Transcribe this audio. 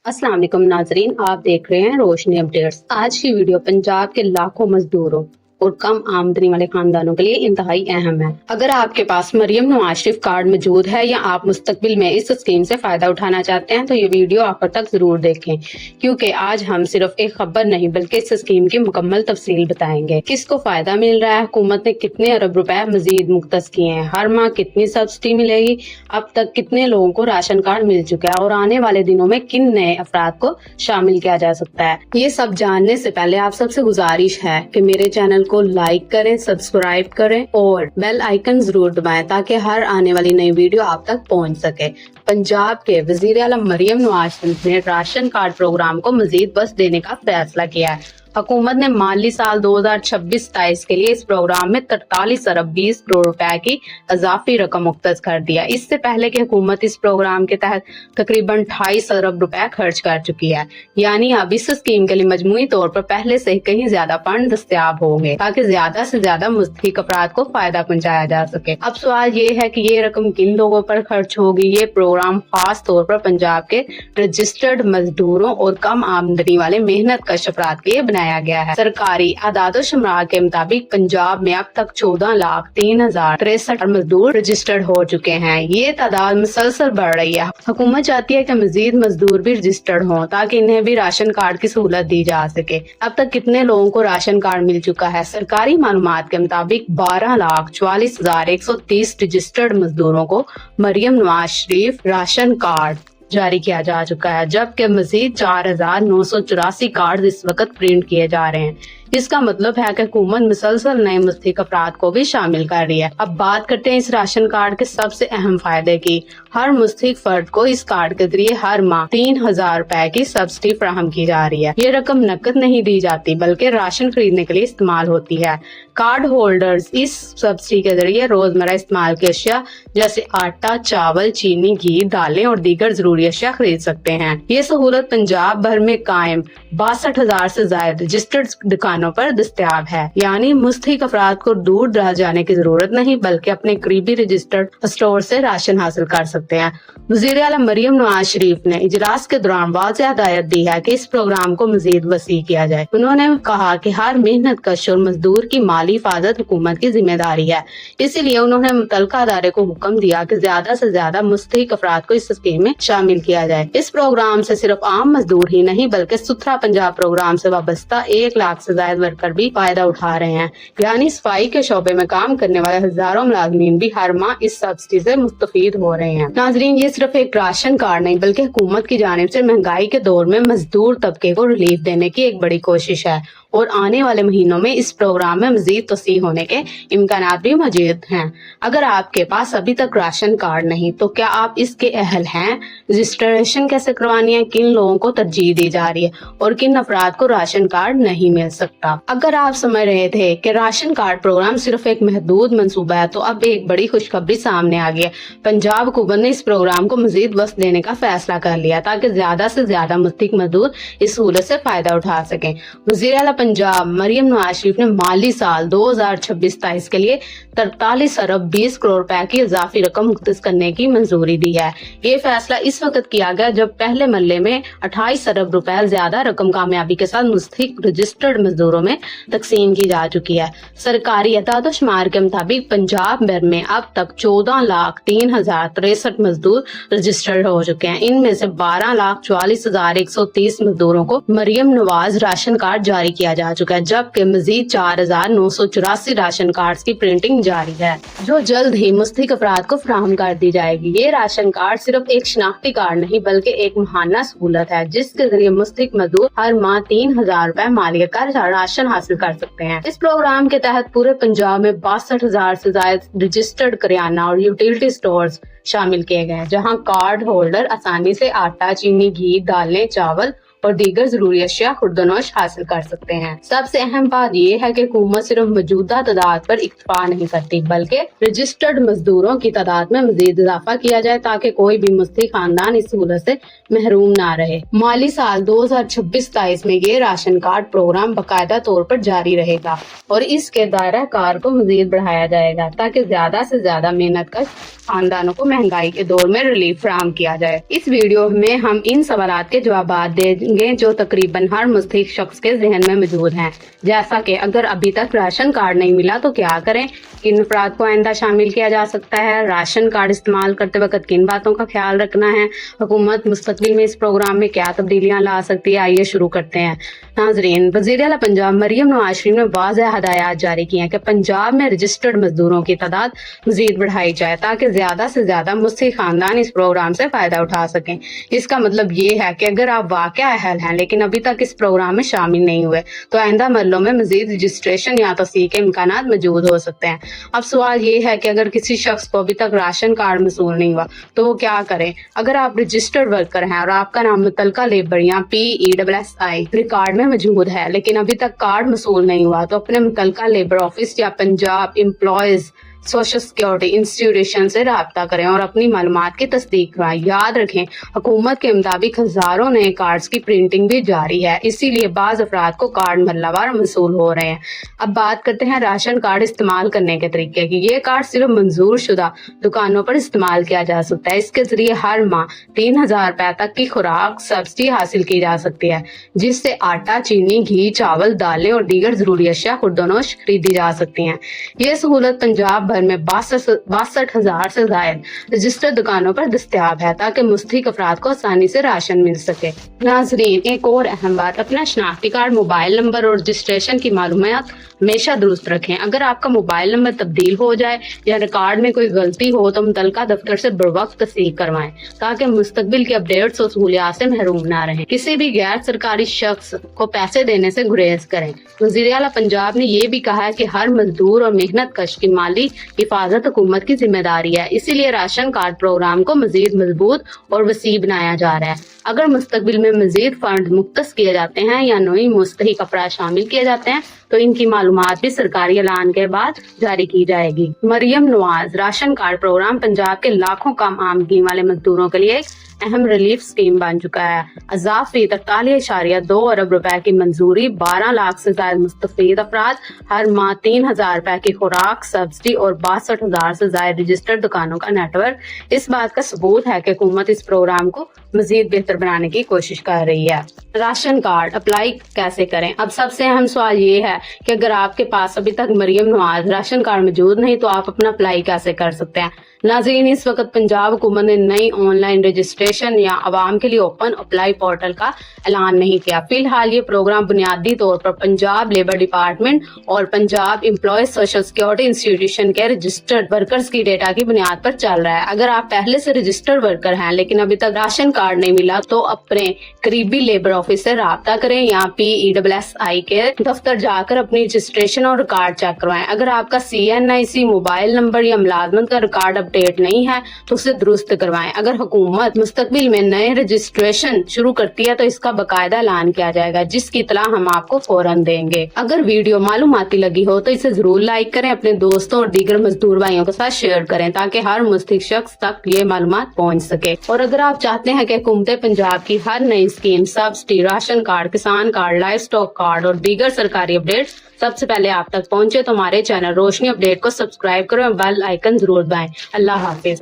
अस्सलाम वालेकुम नाजरीन, आप देख रहे हैं रोशनी अपडेट्स। आज की वीडियो पंजाब के लाखों मजदूरों और कम आमदनी वाले खानदानों के लिए इंतहाई अहम है। अगर आपके पास मरियम नवाज शरीफ कार्ड मौजूद है या आप मुस्तकबिल में इस स्कीम से फायदा उठाना चाहते हैं तो ये वीडियो आखिर तक जरूर देखें, क्योंकि आज हम सिर्फ एक खबर नहीं बल्कि इस स्कीम की मुकम्मल तफसील बताएंगे। किसको फायदा मिल रहा है, हुकूमत ने कितने अरब रुपए मजीद मुख्तस किए हैं, हर माह कितनी सब्सिडी मिलेगी, अब तक कितने लोगों को राशन कार्ड मिल चुका है और आने वाले दिनों में किन नए अफराद को शामिल किया जा सकता है। ये सब जानने से पहले आप सबसे गुजारिश है कि मेरे चैनल को लाइक करें, सब्सक्राइब करें और बेल आइकन जरूर दबाएं ताकि हर आने वाली नई वीडियो आप तक पहुंच सके। पंजाब के वजीर आला मरियम नवाज शरीफ ने राशन कार्ड प्रोग्राम को मजीद बस देने का फैसला किया है। हुकूमत ने माली साल 2026-27 के लिए इस प्रोग्राम में 43 अरब 20 करोड़ रुपए की इजाफी रकम मुख्तस कर दिया। इससे पहले की हुकूमत इस प्रोग्राम के तहत तकरीबन 28 अरब रुपए खर्च कर चुकी है, यानी अब इस स्कीम के लिए मजमूई तौर पर पहले से कहीं ज्यादा फंड दस्तयाब होंगे ताकि ज्यादा से ज्यादा मुस्तहिक अफराद को फायदा पहुँचाया जा सके। अब सवाल ये है कि ये रकम किन लोगों पर खर्च होगी। ये प्रोग्राम खास तौर पर पंजाब के रजिस्टर्ड मजदूरों और कम आमदनी वाले मेहनत कश अफराद के लिए बनाया गया है। सरकारी आदादो शुमार के मुताबिक पंजाब में अब तक 14,03,063 मजदूर रजिस्टर्ड हो चुके हैं। ये तादाद मुसलसल बढ़ रही है। हुकूमत चाहती है कि मजीद मजदूर भी रजिस्टर्ड हों ताकि इन्हें भी राशन कार्ड की सहूलत दी जा सके। अब तक कितने लोगों को राशन कार्ड मिल चुका है? सरकारी मालूमात के मुताबिक 12,44,130 रजिस्टर्ड मजदूरों को मरियम नवाज शरीफ राशन कार्ड जारी किया जा चुका है, जबकि मजीद 4,984 कार्ड इस वक्त प्रिंट किए जा रहे हैं। इसका मतलब है कि हुकूमत मुसलसल नए मुस्तहिक अफराद को भी शामिल कर रही है। अब बात करते हैं इस राशन कार्ड के सबसे अहम फायदे की। हर मुस्तहिक फर्द को इस कार्ड के जरिए हर माह 3,000 रुपए की सब्सिडी फराहम की जा रही है। ये रकम नकद नहीं दी जाती बल्कि राशन खरीदने के लिए इस्तेमाल होती है। कार्ड होल्डर्स इस सब्सिडी के जरिए रोजमर्रा इस्तेमाल की अशिया जैसे आटा, चावल, चीनी, घी, दालें और दीगर जरूरी अशिया खरीद सकते हैं। ये सहूलत पंजाब भर में कायम 62,000 से ज्यादा रजिस्टर्ड दुकानों पर दस्तयाब है, यानी मुस्तहिक अफराद को दूर दराज जाने की जरूरत नहीं बल्कि अपने करीबी रजिस्टर्ड स्टोर से राशन हासिल कर सकते हैं। वज़ीर आला मरियम नवाज शरीफ ने इजलास के दौरान वाज़ेह हिदायत दी है कि इस प्रोग्राम को मजीद वसी किया जाए। उन्होंने कहा कि हर मेहनत कश और मजदूर की माली हिफाजत हुकूमत की जिम्मेदारी है, इसीलिए उन्होंने मुतल्लिका अदारे को हुक्म दिया कि ज्यादा से ज्यादा मुस्तहिक अफराद को इस स्कीम में शामिल किया जाए। इस प्रोग्राम से सिर्फ आम मजदूर ही नहीं बल्कि सुथरा पंजाब प्रोग्राम से वाबस्ता 1 लाख से ज्यादा वर्कर भी फायदा उठा रहे हैं, यानी सफाई के शोबे में काम करने वाले हजारों मुलाजमीन भी हर माह इस सब्सिडी से मुस्तफीद हो रहे हैं। नाजरीन, ये सिर्फ एक राशन कार्ड नहीं बल्कि हुकूमत की जानिब से महंगाई के दौर में मजदूर तबके को रिलीफ देने की एक बड़ी कोशिश है और आने वाले महीनों में इस प्रोग्राम में मजीद तोसी होने के इम्कानात भी मौजूद हैं। अगर आपके पास अभी तक राशन कार्ड नहीं तो क्या आप इसके अहल हैं? रजिस्ट्रेशन कैसे करवानी है, किन लोगों को तरजीह दी जा रही है और किन अफराद को राशन कार्ड नहीं मिल सकता? अगर आप समझ रहे थे कि राशन कार्ड प्रोग्राम सिर्फ एक महदूद मंसूबा है तो अब एक बड़ी खुशखबरी सामने आ गई है। पंजाब हुकूमत ने इस प्रोग्राम को मजीद वक्त देने का फैसला कर लिया ताकि ज्यादा से ज्यादा मुस्तहिक मजदूर इस सहूलत से फायदा उठा सकें। वज़ीर आला पंजाब मरियम नवाज शरीफ ने माली साल 2026-27 के लिए 43 अरब 20 करोड़ रुपए की इजाफी रकम मुख्तस करने की मंजूरी दी है। ये फैसला इस वक्त किया गया जब पहले मरले में 28 अरब रुपए ज्यादा रकम कामयाबी के साथ मुस्तहिक रजिस्टर्ड मजदूरों में तकसीम की जा चुकी है। सरकारी अदाद शुमार के मुताबिक पंजाब भर में अब तक 14,03,063 मजदूर रजिस्टर्ड हो चुके हैं। इनमें से 12,44,130 मजदूरों को मरियम नवाज राशन कार्ड जारी किया जा चुका है, जबकि मजीद 4,984 राशन कार्ड की प्रिंटिंग जारी है जो जल्द ही मुस्तहिक अफराद को फराहम कर दी जाएगी। ये राशन कार्ड सिर्फ एक शनाख्ती कार्ड नहीं बल्कि एक माहाना सहूलत है जिसके जरिए मुस्तहिक मजदूर हर माह 3,000 रुपए मालियत का राशन हासिल कर सकते हैं। इस प्रोग्राम के तहत पूरे पंजाब में 62,000 से ज्यादा रजिस्टर्ड करियाना और यूटिलिटी स्टोर्स शामिल किए गए हैं, जहां कार्ड होल्डर आसानी से आटा, चीनी, घी, दालें, चावल और दीगर जरूरी अशिया खुर्दनोश हासिल कर सकते हैं। सबसे अहम बात यह है कि हुकूमत सिर्फ मौजूदा तादाद पर इक्तफा नहीं करती बल्कि रजिस्टर्ड मजदूरों की तादाद में मजीद इजाफा किया जाए ताकि कोई भी मुस्तहिक खानदान इस सहूलत से महरूम ना रहे। माली साल 2026-27 में ये राशन कार्ड प्रोग्राम बाकायदा तौर पर जारी रहेगा और इसके दायरा कार को मजीद बढ़ाया जाएगा ताकि ज्यादा से ज्यादा मेहनत का खानदानों को महंगाई के दौर में रिलीफ फराहम किया जाए। इस वीडियो में हम इन सवालात के जवाब देंगे जो तकरीबन हर मुस्तहिक शख्स के जहन में मौजूद हैं, जैसा कि अगर अभी तक राशन कार्ड नहीं मिला तो क्या करें, किन अफराद को आइंदा शामिल किया जा सकता है, राशन कार्ड इस्तेमाल करते वक्त किन बातों का ख्याल रखना है, हुकूमत मुस्तकबिल में इस प्रोग्राम में क्या तब्दीलियां ला सकती है। आइए शुरू करते हैं। नाजरीन, वज़ीर आला पंजाब मरियम नवाज शरीफ ने वाज़ेह हदायत जारी की हैं कि पंजाब में रजिस्टर्ड मजदूरों की तादाद मजीद बढ़ाई जाए ताकि ज्यादा से ज्यादा मुस्तहिक खानदान इस प्रोग्राम से फायदा उठा सकें। इसका मतलब ये है कि अगर आप वाक़या अहल हैं लेकिन अभी तक इस प्रोग्राम में शामिल नहीं हुए तो आइंदा मरलों में मजीद रजिस्ट्रेशन या तस्दीक के इम्कानात मौजूद हो सकते हैं। अब सवाल ये है कि अगर किसी शख्स को अभी तक राशन कार्ड मसूल नहीं हुआ तो वो क्या करें। अगर आप रजिस्टर्ड वर्कर हैं और आपका नाम मुतलका लेबर या PESSI रिकॉर्ड में मौजूद है लेकिन अभी तक कार्ड मसूल नहीं हुआ तो अपने मुतलका लेबर ऑफिस या Punjab employees social security institution से राब्ता करें और अपनी मालूमात की तस्दीक करवाएं। याद रखें, हुकूमत के मुताबिक हजारों नए कार्ड्स की प्रिंटिंग भी जारी है, इसीलिए बाज अफराद को कार्ड मल्लावार मसूल हो रहे हैं। अब बात करते हैं राशन कार्ड इस्तेमाल करने के तरीके की। ये कार्ड सिर्फ मंजूर शुदा दुकानों पर इस्तेमाल किया जा सकता है। इसके जरिए हर माह 3000 रुपए तक की खुराक सब्सिडी हासिल की जा सकती है, जिससे आटा, चीनी, घी, चावल, दालें और दीगर जरूरी अशिया खुर्दनोश खरीदी जा सकती हैं। ये सहूलत पंजाब भर में 62,000 से ज्यादा रजिस्टर्ड दुकानों पर दस्तयाब है ताकि मुस्तहिक अफराद को आसानी से राशन मिल सके। नाजरीन, एक और अहम बात, अपना शनाख्ती कार्ड, मोबाइल नंबर और रजिस्ट्रेशन की मालूमात हमेशा दुरुस्त रखें। अगर आपका मोबाइल नंबर तब्दील हो जाए या रिकॉर्ड में कोई गलती हो तो मुतलका दफ्तर से बरवक्त तस्दीक करवाएं ताकि मुस्तकबिल की अपडेट्स और सहूलियात से महरूम ना रहें। किसी भी गैर सरकारी शख्स को पैसे देने से गुरेज करें। वज़ीर आला पंजाब ने ये भी कहा है कि हर मजदूर और मेहनत कश की माली हिफाजत हुकूमत की जिम्मेदारी है, इसीलिए राशन कार्ड प्रोग्राम को मजीद मजबूत और वसी बनाया जा रहा है। अगर मुस्तकबिल में मजीद फंड मुख्तस किए जाते हैं या नई मुस्तहिक अफराद शामिल किए जाते हैं तो इनकी मालूमात भी सरकारी ऐलान के बाद जारी की जाएगी। Maryam Nawaz ration card programme Punjab के लाखों कम आमदनी वाले मजदूरों के लिए अहम रिलीफ स्कीम बन चुका है। अजाफी 43.2 अरब रुपए की मंजूरी, 12 लाख से ज्यादा मुस्तफीद अफराद, हर माह 3000 रुपए की खुराक सब्सिडी और 62,000 से ज्यादा रजिस्टर्ड दुकानों का नेटवर्क इस बात का सबूत है कि हुकूमत इस प्रोग्राम को मजीद बेहतर बनाने की कोशिश कर रही है। राशन कार्ड अप्लाई कैसे करें? अब सबसे अहम सवाल ये है कि अगर आपके पास अभी तक मरियम नवाज राशन कार्ड मौजूद नहीं तो आप अपना अप्लाई कैसे कर सकते हैं। नाज़रीन, इस वक्त पंजाब हुकूमत ने नई ऑनलाइन रजिस्ट्रेशन या आवाम के लिए ओपन अप्लाई पोर्टल का ऐलान नहीं किया। फिलहाल ये प्रोग्राम बुनियादी तौर पर पंजाब लेबर डिपार्टमेंट और Punjab employees social security institution के रजिस्टर्ड वर्कर्स की डेटा की बुनियाद पर चल रहा है। अगर आप पहले से रजिस्टर्ड वर्कर हैं लेकिन अभी तक राशन कार्ड नहीं मिला तो अपने करीबी लेबर ऑफिस से राब्ता करें या PESSI के दफ्तर जाकर अपनी रजिस्ट्रेशन और रिकॉर्ड चेक करवाएं। अगर आपका CNIC मोबाइल नंबर या मुलाजमत का रिकॉर्ड अपडेट नहीं है तो उसे दुरुस्त करवाएं। अगर हुकूमत मुस्तकबिल में नए रजिस्ट्रेशन शुरू करती है तो इसका बाकायदा ऐलान किया जाएगा, जिसकी इतला हम आपको फौरन देंगे। अगर वीडियो मालूमाती लगी हो तो इसे जरूर लाइक करें, अपने दोस्तों और दीगर मजदूर भाइयों के साथ शेयर करें ताकि हर मुस्तहिक शख्स तक ये मालूमात पहुंच सके। और अगर आप चाहते हैं कि हुकूमत पंजाब की हर नई स्कीम, सब्सिडी, राशन कार्ड, किसान कार्ड, लाइव स्टॉक कार्ड और दीगर सरकारी अपडेट सबसे पहले आप तक पहुंचे तो हमारे चैनल रोशनी अपडेट को सब्सक्राइब करो और बेल आइकन जरूर दबाएं। अल्लाह हाफिज।